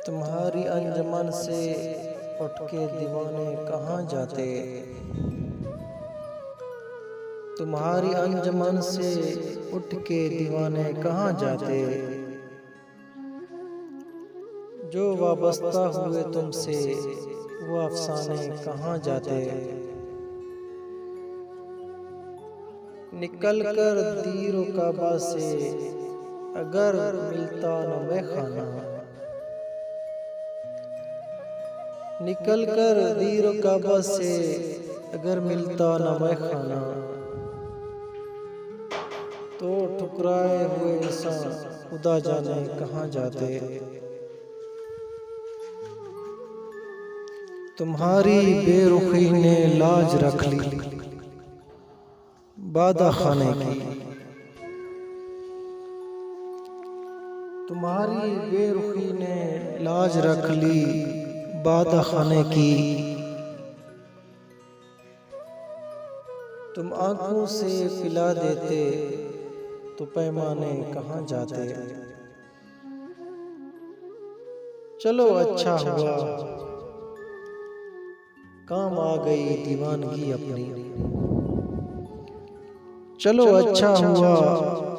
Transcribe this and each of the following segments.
तुम्हारी अंजुमन से उठ के दीवाने कहाँ जाते। तुम्हारी अंजुमन से उठ के दीवाने कहाँ जाते। जो वाबस्ता हुए तुमसे वो अफसाने कहाँ जाते। निकल कर दीरो काबा से अगर मिलता न मैं खाना। निकल कर दीरो काबा से अगर मिलता न मैं खाना। तो ठुकराए हुए इंसान खुदा जाने कहाँ जाते। तुम्हारी बेरुखी ने लाज रख ली बादा खाने की। तुम्हारी बेरुखी ने लाज रख ली बादा खाने की। तुम आंखों से पिला देते तो पैमाने कहाँ जाते। चलो अच्छा हुआ काम आ गई दीवानगी अपनी। चलो अच्छा हुआ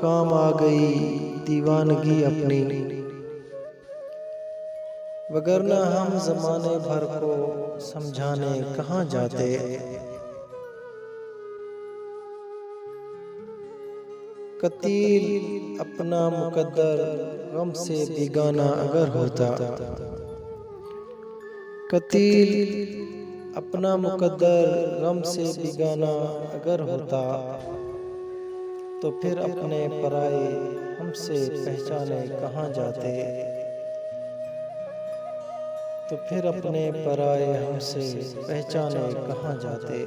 काम आ गई दीवानगी अपनी। वगरना हम जमाने भर को समझाने कहाँ जाते। कतील अपना मुकद्दर गम से बेगाना अगर होता। कतील अपना मुकद्दर गम से बेगाना अगर होता। तो फिर अपने पराए हमसे पहचाने कहाँ जाते। तो फिर अपने पराए हमसे पहचाने कहाँ जाते।